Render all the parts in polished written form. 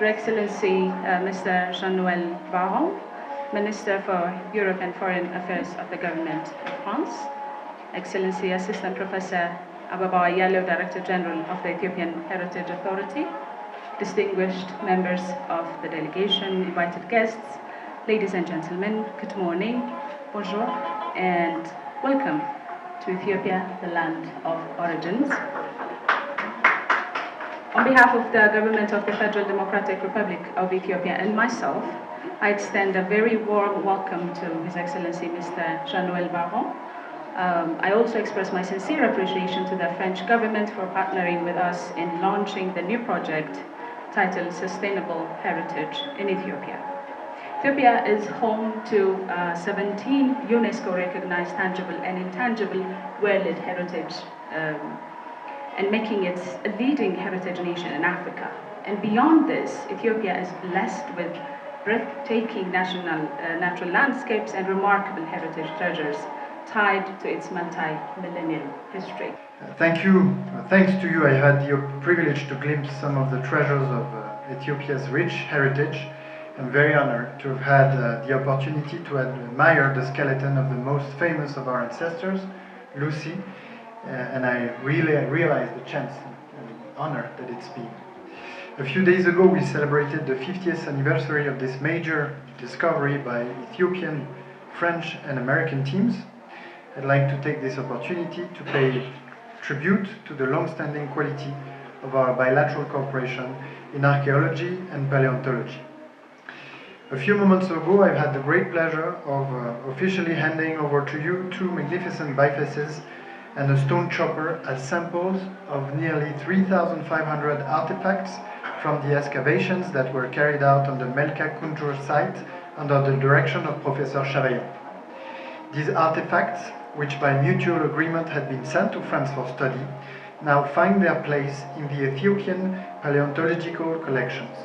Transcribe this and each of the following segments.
Excellency Mr. Jean-Noël Barrot, Minister for Europe and Foreign Affairs of the Government of France, Excellency Assistant Professor Ababa Yalo, Director General of the Ethiopian Heritage Authority, distinguished members of the delegation, invited guests, ladies and gentlemen, good morning, bonjour, and welcome to Ethiopia, the land of origins. On behalf of the government of the Federal Democratic Republic of Ethiopia and myself, I extend a very warm welcome to His Excellency Mr. Jean-Noël Barrot. I also express my sincere appreciation to the French government for partnering with us in launching the new project titled Sustainable Heritage in Ethiopia. Ethiopia is home to 17 UNESCO-recognized tangible and intangible world heritage and making it a leading heritage nation in Africa. And beyond this, Ethiopia is blessed with breathtaking natural landscapes and remarkable heritage treasures tied to its multi-millennial history. Thank you. Thanks to you, I had the privilege to glimpse some of the treasures of Ethiopia's rich heritage. I'm very honored to have had the opportunity to admire the skeleton of the most famous of our ancestors, Lucy, and I really realized the chance and honor that it's been. A few days ago, we celebrated the 50th anniversary of this major discovery by Ethiopian, French, and American teams. I'd like to take this opportunity to pay tribute to the long-standing quality of our bilateral cooperation in archaeology and paleontology. A few moments ago, I've had the great pleasure of officially handing over to you two magnificent bifaces and a stone chopper as samples of nearly 3,500 artifacts from the excavations that were carried out on the Melka Kunjur site under the direction of Professor Chavaillant. These artifacts, which by mutual agreement had been sent to France for study, now find their place in the Ethiopian paleontological collections.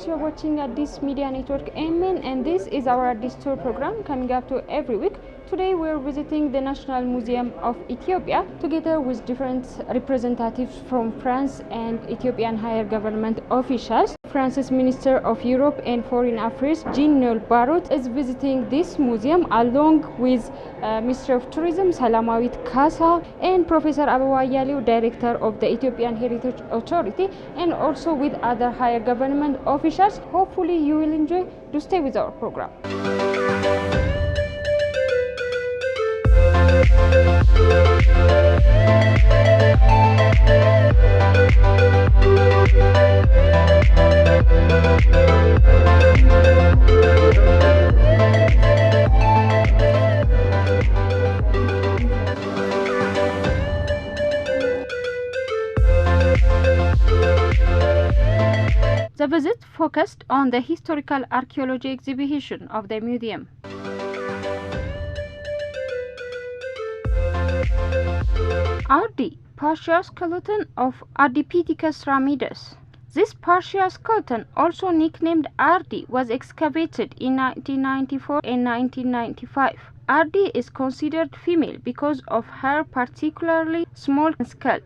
You're watching Addis Media Network Amen, and this is our Addis Tour program coming up to every week. Today we're visiting the National Museum of Ethiopia together with different representatives from France and Ethiopian higher government officials. France's Minister of Europe and Foreign Affairs, Jean-Noël Barrot, is visiting this museum along with Minister of Tourism, Salamawit Kasa, and Professor Ababa Yalo, Director of the Ethiopian Heritage Authority, and also with other higher government officials. Hopefully you will enjoy. To stay with our program. The visit focused on the historical archaeology exhibition of the museum. RD, partial skeleton of Ardipithecus ramidus. This partial skeleton, also nicknamed RD, was excavated in 1994 and 1995. RD is considered female because of her particularly small skull.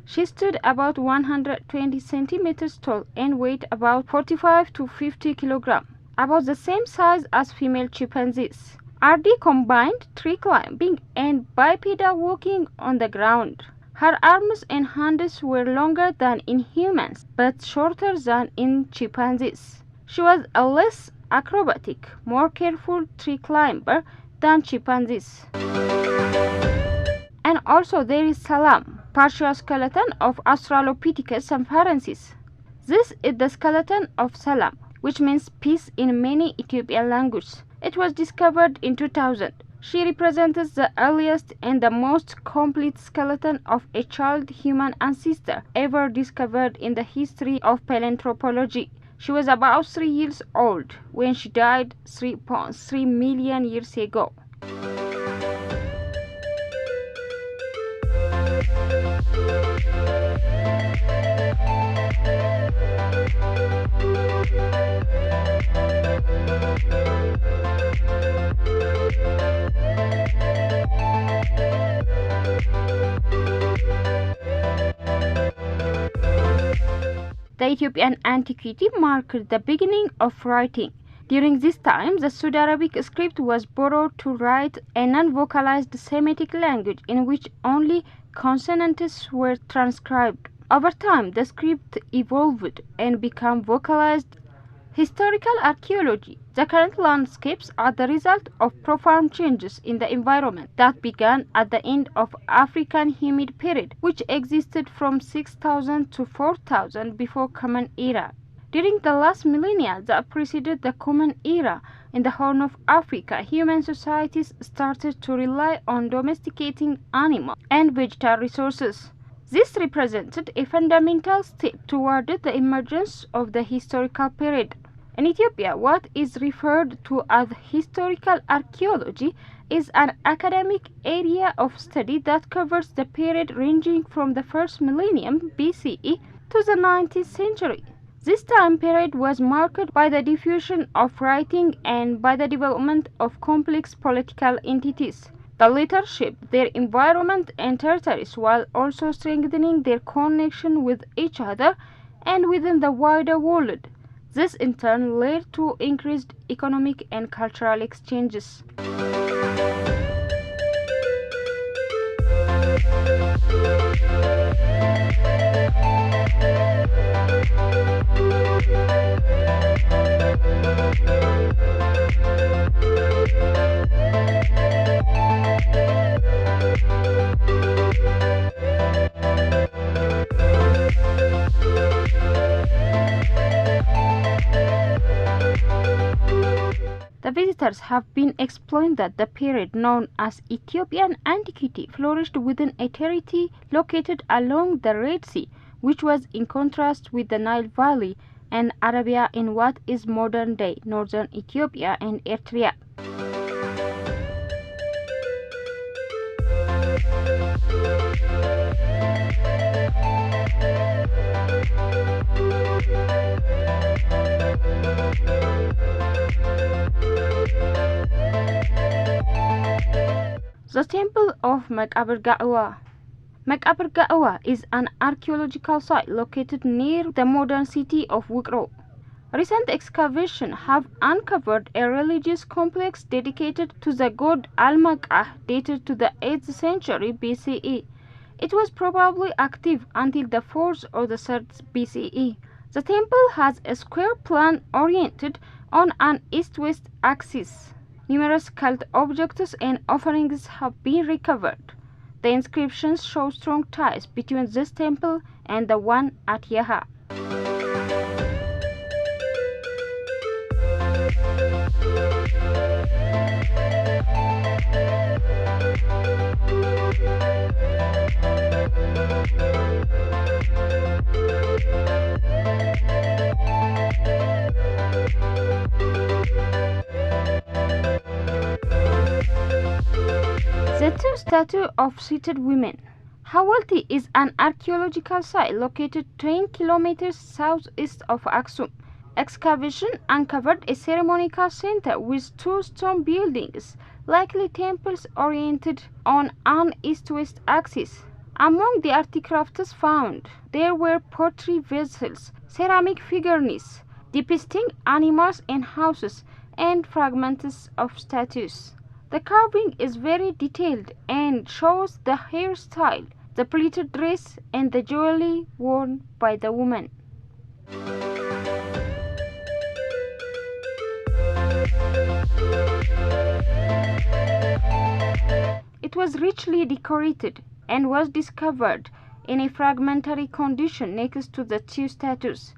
She stood about 120 centimeters tall and weighed about 45 to 50 kilograms, about the same size as female chimpanzees. RD combined tree climbing and bipedal walking on the ground. Her arms and hands were longer than in humans, but shorter than in chimpanzees. She was a less acrobatic, more careful tree climber than chimpanzees. And also there is Salam, partial skeleton of Australopithecus afarensis. This is the skeleton of Salam, which means peace in many Ethiopian languages. It was discovered in 2000. She represents the earliest and the most complete skeleton of a child human ancestor ever discovered in the history of paleoanthropology. She was about 3 years old when she died 3.3 million years ago. The Ethiopian antiquity marked the beginning of writing. During this time, the Pseudo-Arabic script was borrowed to write a non-vocalized Semitic language in which only consonants were transcribed. Over time, the script evolved and became vocalized. Historical archaeology. The current landscapes are the result of profound changes in the environment that began at the end of African humid period, which existed from 6000 to 4000 before Common Era. During the last millennia that preceded the Common Era, in the Horn of Africa, human societies started to rely on domesticating animal and vegetal resources. This represented a fundamental step toward the emergence of the historical period. In Ethiopia, what is referred to as historical archaeology is an academic area of study that covers the period ranging from the first millennium BCE to the 19th century. This time period was marked by the diffusion of writing and by the development of complex political entities. The latter shaped their environment and territories while also strengthening their connection with each other and within the wider world. This in turn led to increased economic and cultural exchanges. The visitors have been explained that the period known as Ethiopian antiquity flourished within a territory located along the Red Sea, which was in contrast with the Nile Valley and Arabia in what is modern-day northern Ethiopia and Eritrea. The Temple of Maqabir Ga'wa. Maqabir Ga'wa is an archaeological site located near the modern city of Wuqro. Recent excavations have uncovered a religious complex dedicated to the god Al-Maqah dated to the 8th century BCE. It was probably active until the 4th or the 3rd BCE. The temple has a square plan oriented on an east-west axis. Numerous cult objects and offerings have been recovered. The inscriptions show strong ties between this temple and the one at Yaha. The two statues of seated women. Hawalti is an archaeological site located 10 kilometers southeast of Aksum. Excavation uncovered a ceremonial center with two stone buildings, likely temples oriented on an east-west axis. Among the artifacts found, there were pottery vessels, ceramic figurines depicting animals and houses, and fragments of statues. The carving is very detailed and shows the hairstyle, the pleated dress, and the jewelry worn by the woman. It was richly decorated and was discovered in a fragmentary condition next to the two statues.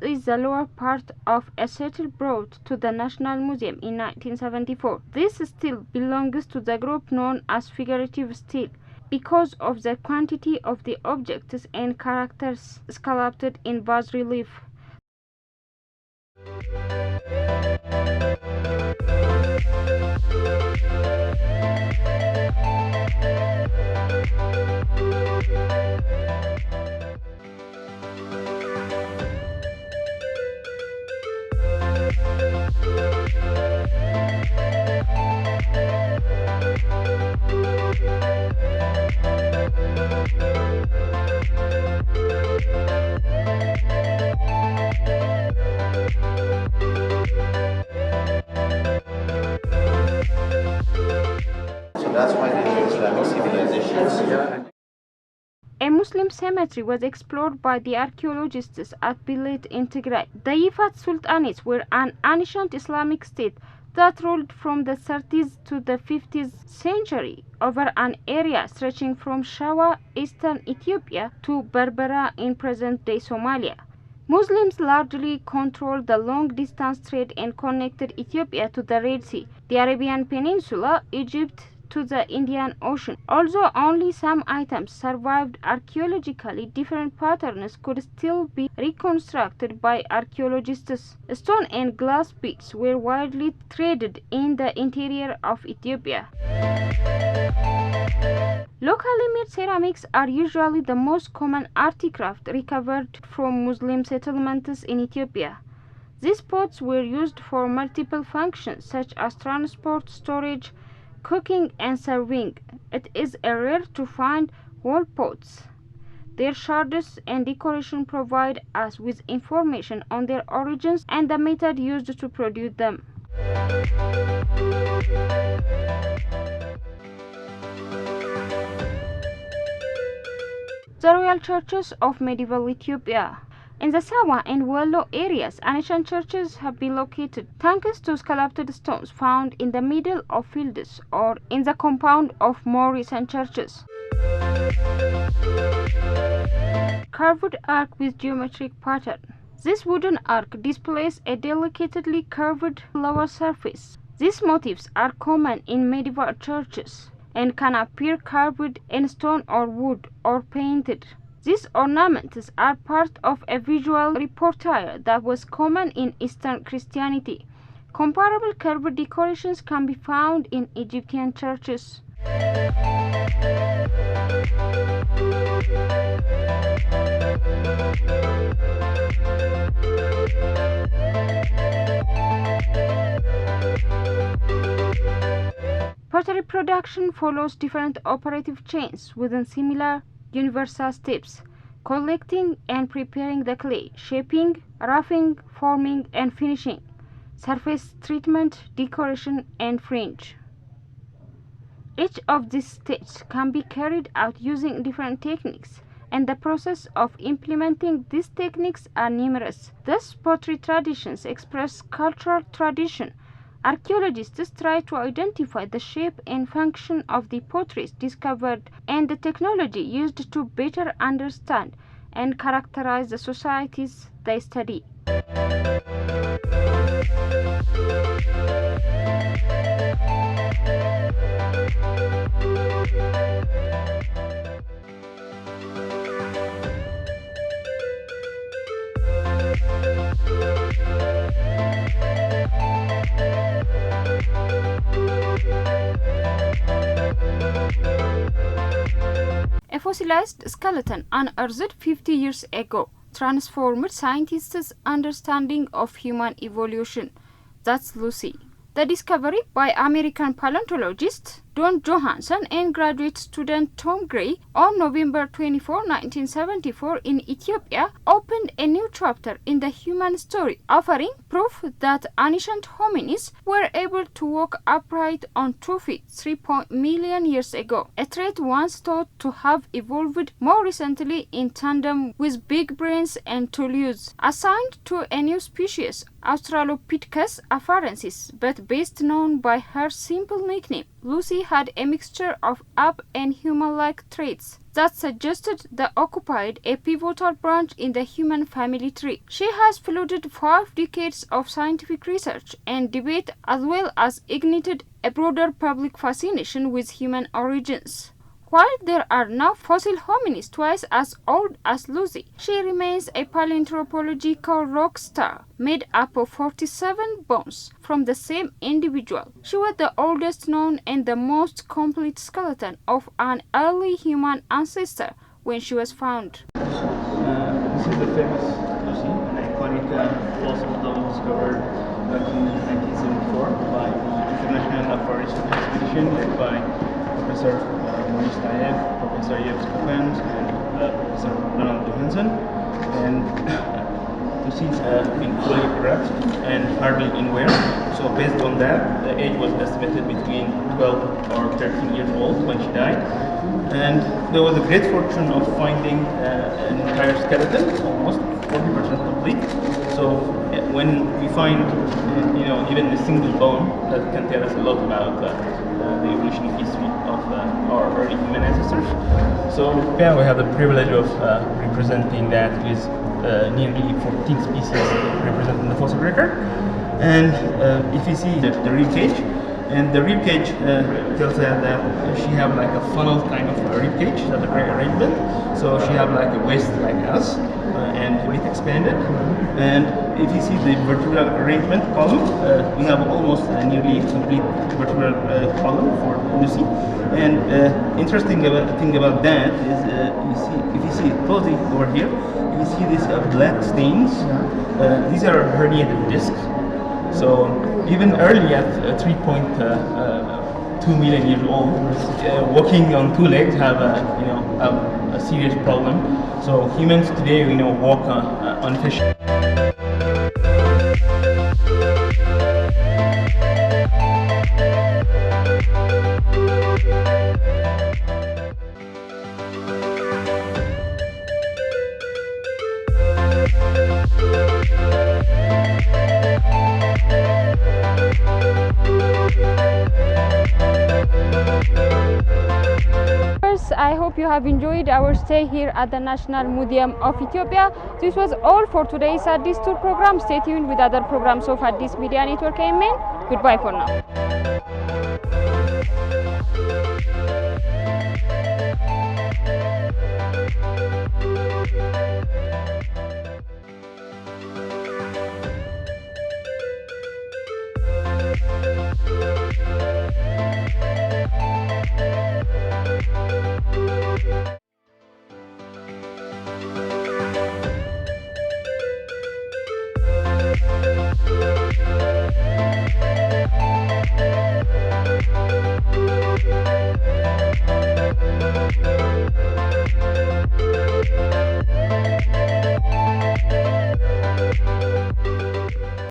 is the lower part of a shuttle brought to the National Museum in 1974. This stele belongs to the group known as Figurative stele because of the quantity of the objects and characters sculpted in bas relief. That's why the Islamic civilizations. A Muslim cemetery was explored by the archaeologists at Bilit in Tigray. The Yifat Sultanates were an ancient Islamic state that ruled from the 30s to the 50th century over an area stretching from Shawa, eastern Ethiopia, to Berbera in present-day Somalia. Muslims largely controlled the long-distance trade and connected Ethiopia to the Red Sea, the Arabian Peninsula, Egypt, to the Indian Ocean. Although only some items survived archaeologically, different patterns could still be reconstructed by archaeologists. Stone and glass beads were widely traded in the interior of Ethiopia. Locally made ceramics are usually the most common artifact recovered from Muslim settlements in Ethiopia. These pots were used for multiple functions such as transport, storage, cooking and serving. It is rare to find wall pots. Their shards and decoration provide us with information on their origins and the method used to produce them. The royal churches of medieval Ethiopia. In the Sawa and Wollo areas, ancient churches have been located thanks to sculpted stones found in the middle of fields or in the compound of more recent churches. Carved ark with geometric pattern. This wooden ark displays a delicately curved lower surface. These motifs are common in medieval churches and can appear carved in stone or wood or painted. These ornaments are part of a visual repertoire that was common in Eastern Christianity. Comparable curved decorations can be found in Egyptian churches. Pottery production follows different operative chains within similar universal steps: collecting and preparing the clay, shaping, roughing, forming and finishing, surface treatment, decoration and fringe. Each of these steps can be carried out using different techniques, and the process of implementing these techniques are numerous. Thus, pottery traditions express cultural tradition. Archaeologists try to identify the shape and function of the potteries discovered and the technology used to better understand and characterize the societies they study. A fossilized skeleton unearthed 50 years ago transformed scientists' understanding of human evolution. That's Lucy. The discovery by American paleontologist Don Johanson and graduate student Tom Gray on November 24, 1974 in Ethiopia opened a new chapter in the human story, offering proof that ancient hominids were able to walk upright on 2 feet 3 million years ago, a trait once thought to have evolved more recently in tandem with big brains and tool use. Assigned to a new species, Australopithecus afarensis, but best known by her simple nickname, Lucy, body had a mixture of ape and human-like traits that suggested they occupied a pivotal branch in the human family tree. She has flooded 5 decades of scientific research and debate, as well as ignited a broader public fascination with human origins. While there are now fossil hominids twice as old as Lucy, she remains a paleoanthropological rock star made up of 47 bones from the same individual. She was the oldest known and the most complete skeleton of an early human ancestor when she was found. This is the famous Lucy, an iconic fossil that was discovered back in 1974 by the International Forest Expedition led by Professor Maurice Tayev, Professor Yves Coppens, and Professor Donald Johansen. And Lucy is been fully erect and hardly in wear. So based on that, the age was estimated between 12 or 13 years old when she died. And there was a great fortune of finding an entire skeleton, almost 40% complete. So when we find, even a single bone, that can tell us a lot about the evolutionary history of our early human ancestors. So yeah, we have the privilege of representing that with nearly 14 species represented in the fossil record. And if you see the rib cage, and the rib cage tells us that she have like a funnel kind of rib cage, that's a great arrangement. So she have like a waist like us, and a bit expanded. And if you see the vertebral arrangement column, we have almost a nearly complete vertebral column for Lucy. And interesting thing about that is, if you see it closely over here, you see these black stains. These are herniated discs. So even early at 3.2 million years old, walking on 2 legs have a serious problem. So humans today, walk on fish. I hope you have enjoyed our stay here at the National Museum of Ethiopia. This was all for today's Addis Tour program. Stay tuned with other programs of Addis Media Network. Amen. Goodbye for now.